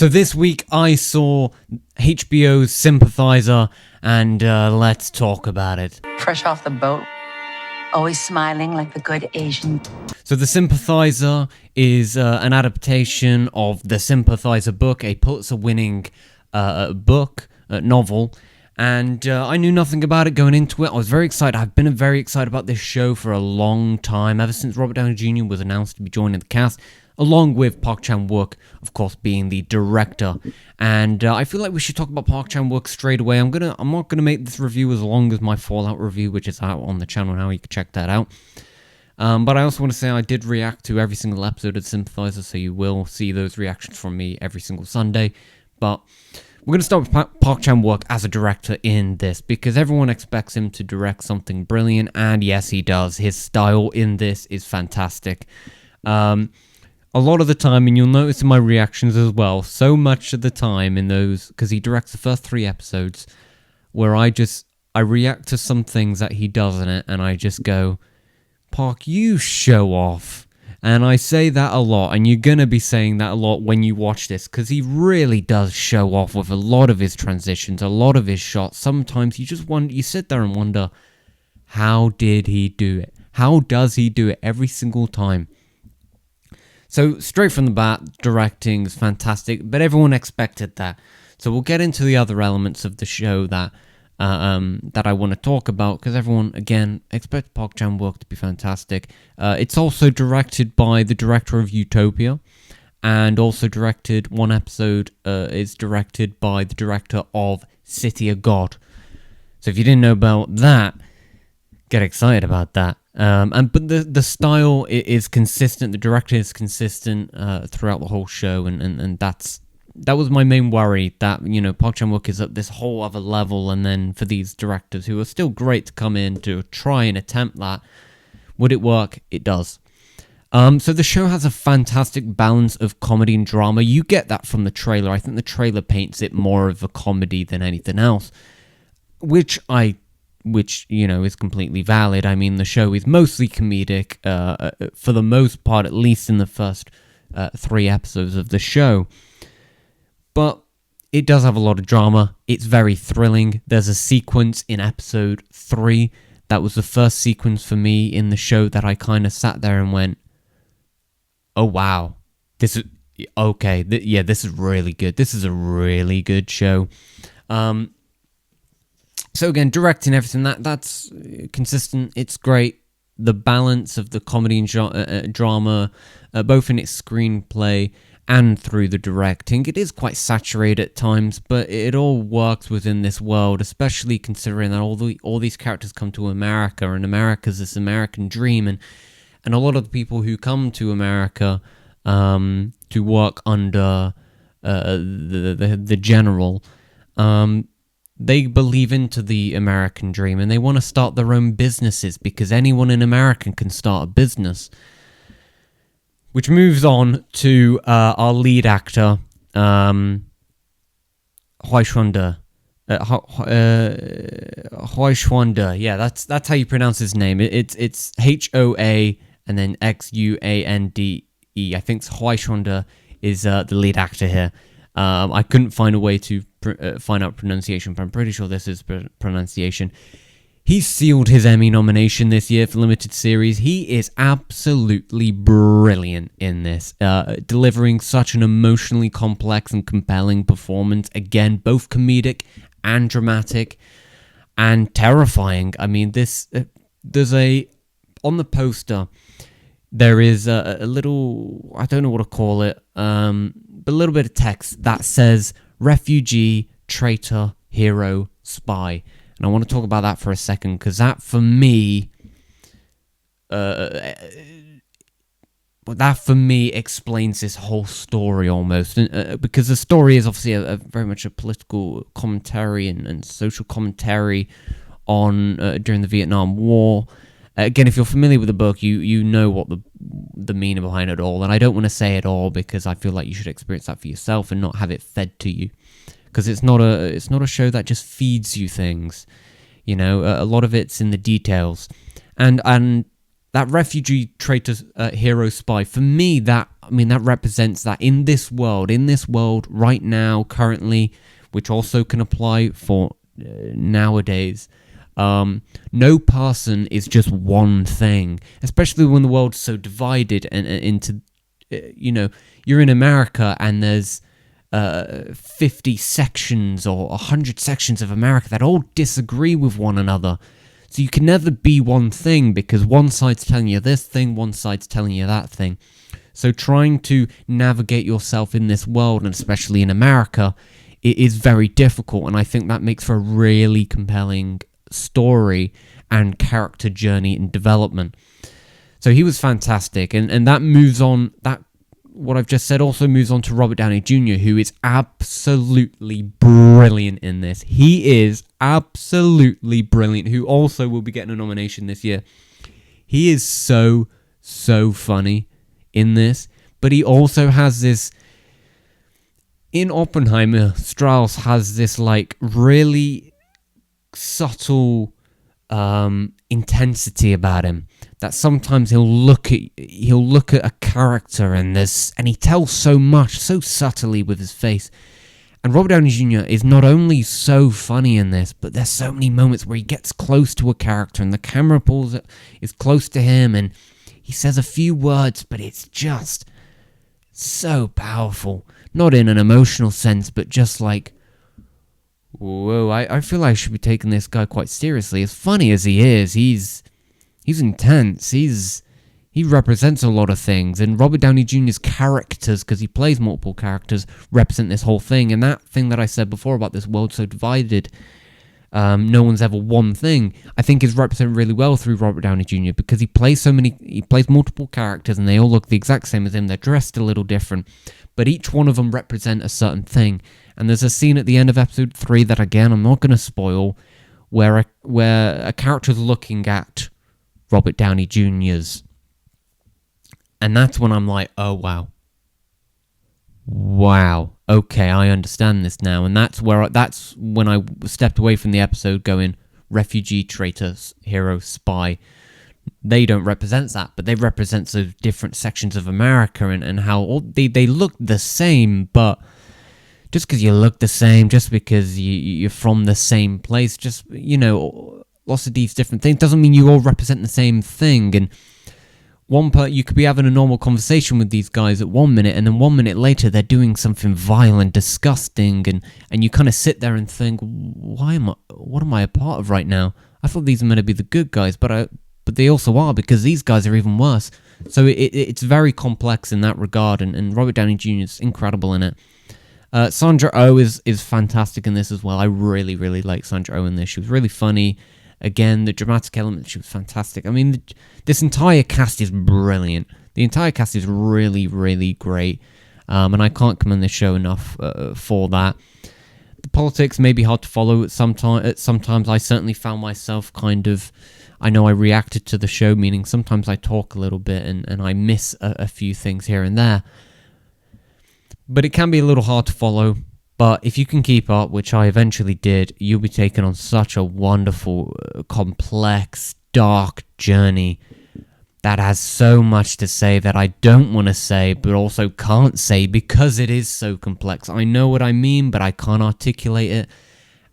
So this week I saw HBO's Sympathizer, and let's talk about it. Fresh off the boat, always smiling like the good Asian. So The Sympathizer is an adaptation of the Sympathizer book, a Pulitzer-winning novel, and I knew nothing about it going into it. I was very excited. I've been very excited about this show for a long time, ever since Robert Downey Jr. was announced to be joining the cast, along with Park Chan-wook, of course, being the director. And I feel like we should talk about Park Chan-wook straight away. I'm not gonna make this review as long as my Fallout review, which is out on the channel now. You can check that out. But I also want to say I did react to every single episode of Sympathizer, so you will see those reactions from me every single Sunday. But we're going to start with Park Chan-wook as a director in this, because everyone expects him to direct something brilliant, and yes, he does. His style in this is fantastic. A lot of the time, and you'll notice in my reactions as well, so much of the time in those, because he directs the first 3 episodes, where I react to some things that he does in it, and I just go, Park, you show off. And I say that a lot, and you're going to be saying that a lot when you watch this, because he really does show off with a lot of his transitions, a lot of his shots. Sometimes you sit there and wonder, how did he do it? How does he do it every single time? So straight from the bat, directing is fantastic, but everyone expected that. So we'll get into the other elements of the show that I want to talk about, because everyone, again, expects Park Chan-wook to be fantastic. It's also directed by the director of Utopia, and also one episode is directed by the director of City of God. So if you didn't know about that, get excited about that. But the style is consistent, the director is consistent throughout the whole show, and that was my main worry, that, Park Chan-wook is at this whole other level, and then for these directors who are still great to come in to try and attempt that, would it work? It does. So the show has a fantastic balance of comedy and drama. You get that from the trailer. I think the trailer paints it more of a comedy than anything else, which is completely valid. I mean, the show is mostly comedic, for the most part, at least in the first 3 episodes of the show. But it does have a lot of drama. It's very thrilling. There's a sequence in episode 3 that was the first sequence for me in the show that I kind of sat there and went, oh wow, this is okay. This is really good. This is a really good show. So again, directing everything, that's consistent. It's great. The balance of the comedy and drama, both in its screenplay and through the directing, it is quite saturated at times, but it all works within this world, especially considering that all these characters come to America, and America's this American dream, and a lot of the people who come to America to work under the general, they believe into the American dream, and they want to start their own businesses, because anyone in America can start a business. Which moves on to our lead actor, Hwai Xuande. Hwai Xuande, yeah, that's how you pronounce his name. It's Hoa and then Xuande. I think Hwai Xuande is the lead actor here. I couldn't find a way to find out pronunciation, but I'm pretty sure this is pronunciation. He sealed his Emmy nomination this year for limited series. He is absolutely brilliant in this, delivering such an emotionally complex and compelling performance. Again, both comedic and dramatic and terrifying. I mean, on the poster, there is a little, I don't know what to call it, but a little bit of text that says refugee, traitor, hero, spy. And I want to talk about that for a second, because that for me explains this whole story almost, because the story is obviously a very much a political commentary and social commentary on during the Vietnam War. Again, if you're familiar with the book, you know what the meaning behind it all, and I don't want to say it all, because I feel like you should experience that for yourself and not have it fed to you. Because it's not a show that just feeds you things, a lot of it's in the details, and that refugee traitor hero spy, for me, that represents that in this world right now, currently, which also can apply for nowadays. No person is just one thing, especially when the world's so divided and into, you're in America and there's 50 sections or 100 sections of America that all disagree with one another. So you can never be one thing because one side's telling you this thing, one side's telling you that thing. So trying to navigate yourself in this world, and especially in America, it is very difficult. And I think that makes for a really compelling story and character journey and development. So he was fantastic. And that moves on, what I've just said also moves on to Robert Downey Jr., who is absolutely brilliant in this. He is absolutely brilliant, who also will be getting a nomination this year. He is so funny in this, but he also has this... In Oppenheimer, Strauss has this, like, really subtle intensity about him, that sometimes he'll look at a character and he tells so much so subtly with his face. And Robert Downey Jr. is not only so funny in this, but there's so many moments where he gets close to a character and the camera is close to him and he says a few words, but it's just so powerful. Not in an emotional sense, but just like, whoa, I feel like I should be taking this guy quite seriously. As funny as he is, he's intense. He represents a lot of things. And Robert Downey Jr.'s characters, because he plays multiple characters, represent this whole thing. And that thing that I said before about this world so divided, no one's ever one thing, I think is represented really well through Robert Downey Jr. because he plays multiple characters and they all look the exact same as him. They're dressed a little different, but each one of them represent a certain thing. And there's a scene at the end of episode 3 that, again, I'm not going to spoil, where a character's looking at Robert Downey Jr.'s. And that's when I'm like, oh, wow, okay, I understand this now. And that's when I stepped away from the episode going, refugee, traitor, hero, spy. They don't represent that, but they represent those different sections of America and how they look the same, but just because you look the same, just because you're from the same place, just, lots of these different things doesn't mean you all represent the same thing. And you could be having a normal conversation with these guys at 1 minute, and then 1 minute later they're doing something violent, disgusting, and you kind of sit there and think, what am I a part of right now? I thought these were meant to be the good guys, but they also are, because these guys are even worse. So it's very complex in that regard, and Robert Downey Jr. is incredible in it. Sandra Oh is fantastic in this as well. I really, really like Sandra Oh in this. She was really funny. Again, the dramatic element, she was fantastic. I mean, this entire cast is brilliant. The entire cast is really, really great. And I can't commend this show enough for that. The politics may be hard to follow at sometimes. I certainly found myself I know I reacted to the show, meaning sometimes I talk a little bit and I miss a few things here and there. But it can be a little hard to follow. But if you can keep up, which I eventually did, you'll be taken on such a wonderful, complex, dark journey that has so much to say that I don't want to say, but also can't say because it is so complex. I know what I mean, but I can't articulate it.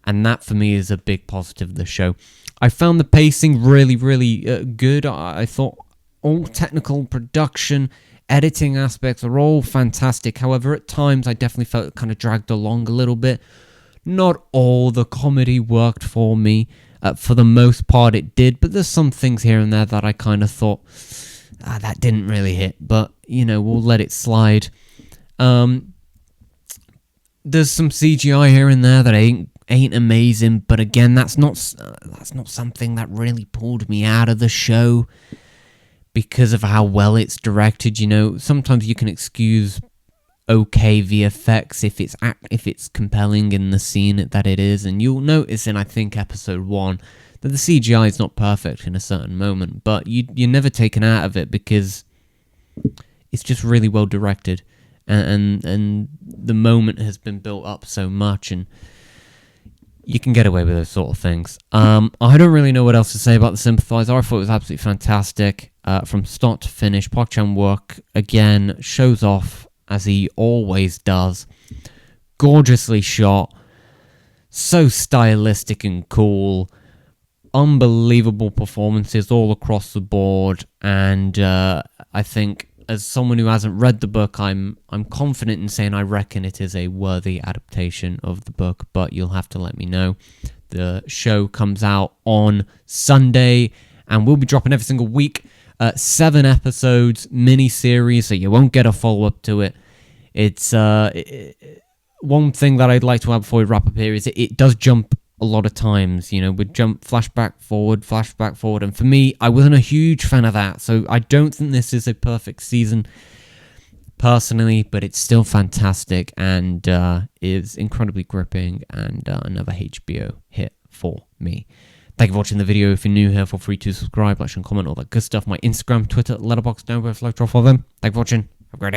And that, for me, is a big positive of the show. I found the pacing really, really good. I thought all technical production, editing aspects are all fantastic. However, at times I definitely felt it kind of dragged along a little bit. Not all the comedy worked for me. For the most part it did, but there's some things here and there that I kind of thought, that didn't really hit, but, we'll let it slide. There's some CGI here and there that ain't amazing, but again, that's not something that really pulled me out of the show. Because of how well it's directed, sometimes you can excuse okay VFX if it's compelling in the scene that it is, and you'll notice in I think episode 1 that the CGI is not perfect in a certain moment, but you're never taken out of it because it's just really well directed, and the moment has been built up so much, and you can get away with those sort of things. I don't really know what else to say about the Sympathizer. I thought it was absolutely fantastic from start to finish. Park Chan-wook again shows off as he always does. Gorgeously shot, so stylistic and cool. Unbelievable performances all across the board, and I think as someone who hasn't read the book, I'm confident in saying I reckon it is a worthy adaptation of the book, but you'll have to let me know. The show comes out on Sunday, and we'll be dropping every single week. 7 episodes, mini-series, so you won't get a follow-up to it. It's one thing that I'd like to add before we wrap up here is it does jump a lot of times, you know, we jump flashback forward, and for me, I wasn't a huge fan of that, so I don't think this is a perfect season, personally, but it's still fantastic, and is incredibly gripping, and another HBO hit for me. Thank you for watching the video. If you're new here, feel free to subscribe, like, and comment, all that good stuff. My Instagram, Twitter, Letterboxd, down below, drop all of them. Thank you for watching. Have a great day.